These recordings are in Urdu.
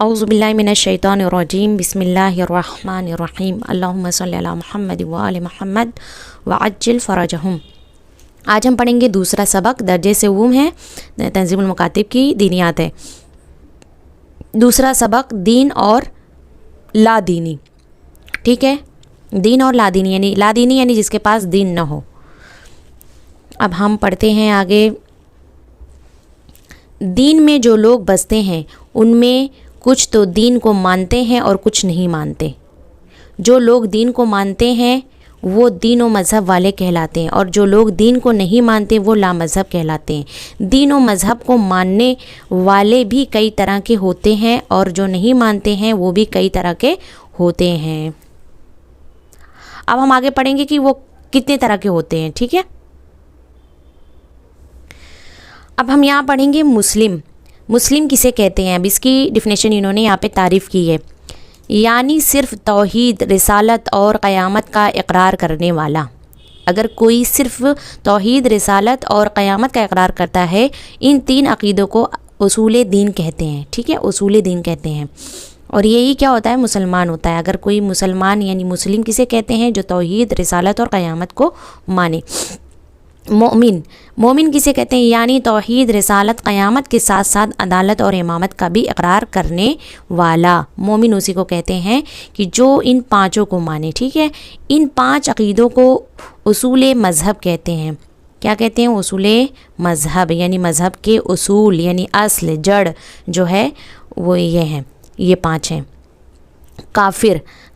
اعوذ باللہ من الشیطان الرجیم بسم اللہ الرحمن الرحیم اللہم صلی علی محمد وآل محمد وعجل فرجہم۔ آج ہم پڑھیں گے دوسرا سبق، درجے سے اوم ہے، تنظیم المکاتب کی دینیات ہے۔ دوسرا سبق دین اور لا دینی، ٹھیک ہے، دین اور لا دینی یعنی جس کے پاس دین نہ ہو۔ اب ہم پڑھتے ہیں آگے۔ دین میں جو لوگ بستے ہیں ان میں کچھ تو دین کو مانتے ہیں اور کچھ نہیں مانتے۔ جو لوگ دین کو مانتے ہیں وہ دین و مذہب والے کہلاتے ہیں، اور جو لوگ دین کو نہیں مانتے وہ لا مذہب کہلاتے ہیں۔ دین و مذہب کو ماننے والے بھی کئی طرح کے ہوتے ہیں اور جو نہیں مانتے ہیں وہ بھی کئی طرح کے ہوتے ہیں۔ اب ہم آگے پڑھیں گے کہ وہ کتنے طرح کے ہوتے ہیں، ٹھیک ہے۔ اب ہم یہاں پڑھیں گے مسلم کسے کہتے ہیں۔ اب اس کی ڈیفینیشن انہوں نے یہاں پہ تعریف کی ہے، یعنی صرف توحید، رسالت اور قیامت کا اقرار کرنے والا۔ اگر کوئی صرف توحید، رسالت اور قیامت کا اقرار کرتا ہے، ان تین عقیدوں کو اصول دین کہتے ہیں، ٹھیک ہے، اصول دین کہتے ہیں۔ اور یہی کیا ہوتا ہے؟ مسلمان ہوتا ہے۔ اگر کوئی مسلمان یعنی مسلم کسے کہتے ہیں؟ جو توحید، رسالت اور قیامت کو مانے۔ مومن کسے کہتے ہیں؟ یعنی توحید، رسالت، قیامت کے ساتھ ساتھ عدالت اور امامت کا بھی اقرار کرنے والا۔ مومن اسی کو کہتے ہیں کہ جو ان پانچوں کو مانے، ٹھیک ہے۔ ان پانچ عقیدوں کو اصول مذہب کہتے ہیں۔ کیا کہتے ہیں؟ اصول مذہب، یعنی مذہب کے اصول، یعنی اصل، جڑ جو ہے وہ یہ ہیں، یہ پانچ ہیں۔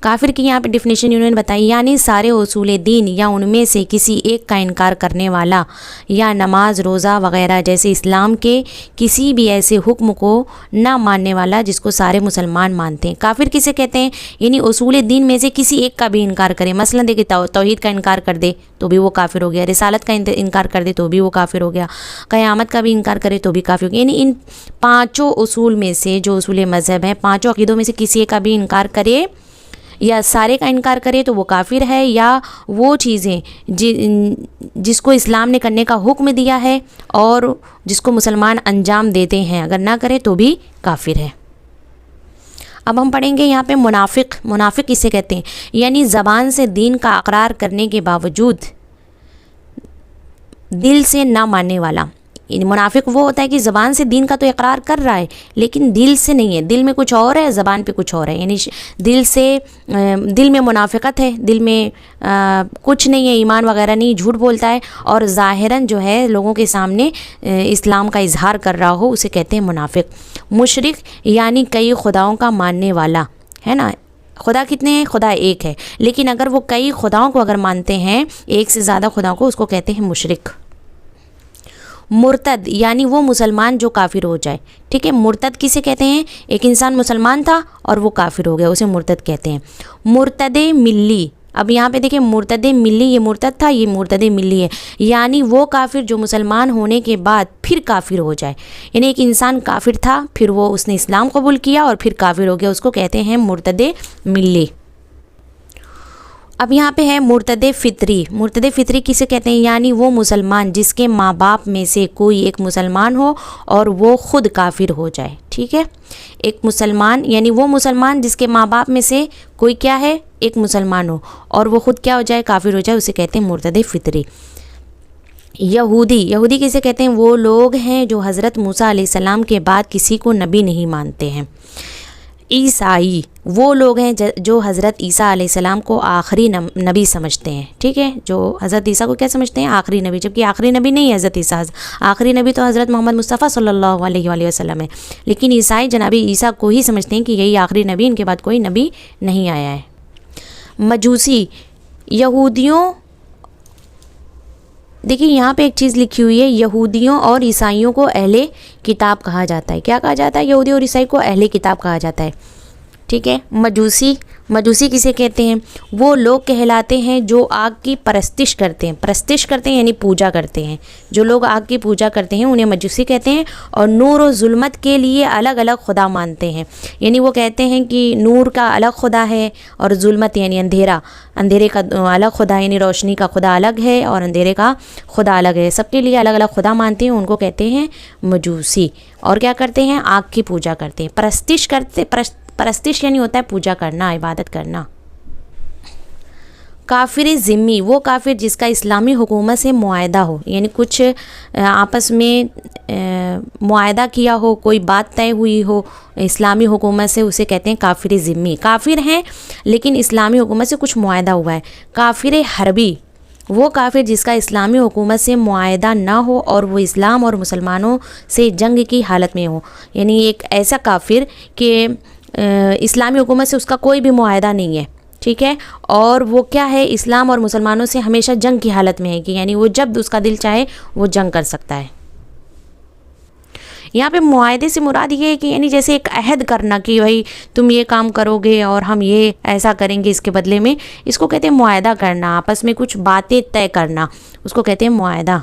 کافر کی یہاں پہ ڈیفینیشن انہوں نے بتائی، یعنی سارے اصول دین یا ان میں سے کسی ایک کا انکار کرنے والا، یا نماز، روزہ وغیرہ جیسے اسلام کے کسی بھی ایسے حکم کو نہ ماننے والا جس کو سارے مسلمان مانتے ہیں۔ کافر کسے کہتے ہیں؟ یعنی اصول دین میں سے کسی ایک کا بھی انکار کرے۔ مثلا دیکھیں، توحید کا انکار کر دے تو بھی وہ کافر ہو گیا، رسالت کا انکار کر دے تو بھی وہ کافر ہو گیا، قیامت کا بھی انکار کرے تو بھی کافر ہو گیا۔ یعنی ان پانچوں اصول میں سے، جو اصول مذہب ہیں، پانچوں عقیدوں میں سے کسی ایک کا بھی انکار کرے یا سارے کا انکار کرے تو وہ کافر ہے، یا وہ چیزیں جس کو اسلام نے کرنے کا حکم دیا ہے اور جس کو مسلمان انجام دیتے ہیں، اگر نہ کرے تو بھی کافر ہے۔ اب ہم پڑھیں گے یہاں پہ منافق کسے کہتے ہیں؟ یعنی زبان سے دین کا اقرار کرنے کے باوجود دل سے نہ ماننے والا۔ یعنی منافق وہ ہوتا ہے کہ زبان سے دین کا تو اقرار کر رہا ہے لیکن دل سے نہیں ہے، دل میں کچھ اور ہے، زبان پہ کچھ اور ہے۔ یعنی دل میں منافقت ہے، دل میں کچھ نہیں ہے، ایمان وغیرہ نہیں، جھوٹ بولتا ہے، اور ظاہراً جو ہے لوگوں کے سامنے اسلام کا اظہار کر رہا ہو، اسے کہتے ہیں منافق۔ مشرک یعنی کئی خداؤں کا ماننے والا، ہے نا۔ خدا کتنے ہیں؟ خدا ایک ہے، لیکن اگر وہ کئی خداؤں کو اگر مانتے ہیں، ایک سے زیادہ خداؤں کو، اس کو کہتے ہیں مشرک۔ مرتد یعنی وہ مسلمان جو کافر ہو جائے، ٹھیک ہے۔ مرتد کسے کہتے ہیں؟ ایک انسان مسلمان تھا اور وہ کافر ہو گیا، اسے مرتد کہتے ہیں۔ مرتد ملی، اب یہاں پہ دیکھیں، مرتد ملی، یہ مرتد تھا، یہ مرتد ملی ہے، یعنی وہ کافر جو مسلمان ہونے کے بعد پھر کافر ہو جائے۔ یعنی ایک انسان کافر تھا، پھر اس نے اسلام قبول کیا اور پھر کافر ہو گیا، اس کو کہتے ہیں مرتد ملی۔ اب یہاں پہ ہے مرتد فطری۔ مرتد فطری کسے کہتے ہیں؟ یعنی وہ مسلمان جس کے ماں باپ میں سے کوئی ایک مسلمان ہو اور وہ خود کافر ہو جائے، ٹھیک ہے۔ ایک مسلمان یعنی وہ مسلمان جس کے ماں باپ میں سے کوئی کیا ہے؟ ایک مسلمان ہو اور وہ خود کیا ہو جائے؟ کافر ہو جائے، اسے کہتے ہیں مرتد فطری۔ یہودی کسے کہتے ہیں؟ وہ لوگ ہیں جو حضرت موسیٰ علیہ السلام کے بعد کسی کو نبی نہیں مانتے ہیں۔ عیسائی وہ لوگ ہیں جو حضرت عیسیٰ علیہ السلام کو آخری نبی سمجھتے ہیں، ٹھیک ہے۔ جو حضرت عیسیٰ کو کیا سمجھتے ہیں؟ آخری نبی، جبکہ آخری نبی نہیں ہے حضرت عیسیٰ، آخری نبی تو حضرت محمد مصطفیٰ صلی اللہ علیہ وآلہ وسلم ہے، لیکن عیسائی جناب عیسیٰ کو ہی سمجھتے ہیں کہ یہی آخری نبی، ان کے بعد کوئی نبی نہیں آیا ہے۔ مجوسی یہودیوں، دیکھیے یہاں پہ ایک چیز لکھی ہوئی ہے، یہودیوں اور عیسائیوں کو اہل کتاب کہا جاتا ہے۔ کیا کہا جاتا ہے؟ یہودی اور عیسائی کو اہل کتاب کہا جاتا ہے۔ ٹھیک ہے. مجوسی کسے کہتے ہیں؟ وہ لوگ کہلاتے ہیں جو آگ کی پرستش کرتے ہیں یعنی پوجا کرتے ہیں. جو لوگ آگ کی پوجا کرتے ہیں انہیں مجوسی کہتے ہیں. اور نور و ظلمت کے لیے الگ الگ خدا مانتے ہیں. یعنی وہ کہتے ہیں کہ نور کا الگ خدا ہے اور ظلمت یعنی اندھیرے کا الگ خدا یعنی روشنی کا خدا الگ ہے اور اندھیرے کا خدا الگ ہے. سب کے لیے الگ الگ خدا مانتے ہیں. ان کو کہتے ہیں مجوسی. اور کیا کرتے ہیں؟ آگ کی پوجا کرتے ہیں. پرستش یعنی ہوتا ہے پوجا کرنا، عبادت کرنا. کافر ذمی، وہ کافر جس کا اسلامی حکومت سے معاہدہ ہو، یعنی کچھ آپس میں معاہدہ کیا ہو، کوئی بات طے ہوئی ہو اسلامی حکومت سے، اسے کہتے ہیں کافر ذمی. کافر ہیں لیکن اسلامی حکومت سے کچھ معاہدہ ہوا ہے. کافر حربی، وہ کافر جس کا اسلامی حکومت سے معاہدہ نہ ہو اور وہ اسلام اور مسلمانوں سے جنگ کی حالت میں ہو. یعنی ایک ایسا کافر کہ اسلامی حکومت سے اس کا کوئی بھی معاہدہ نہیں ہے، ٹھیک ہے، اور وہ کیا ہے، اسلام اور مسلمانوں سے ہمیشہ جنگ کی حالت میں ہے کہ یعنی وہ جب اس کا دل چاہے وہ جنگ کر سکتا ہے. یہاں پہ معاہدے سے مراد یہ ہے کہ یعنی جیسے ایک عہد کرنا کہ بھائی تم یہ کام کرو گے اور ہم یہ ایسا کریں گے اس کے بدلے میں، اس کو کہتے ہیں معاہدہ کرنا. آپس میں کچھ باتیں طے کرنا، اس کو کہتے ہیں معاہدہ.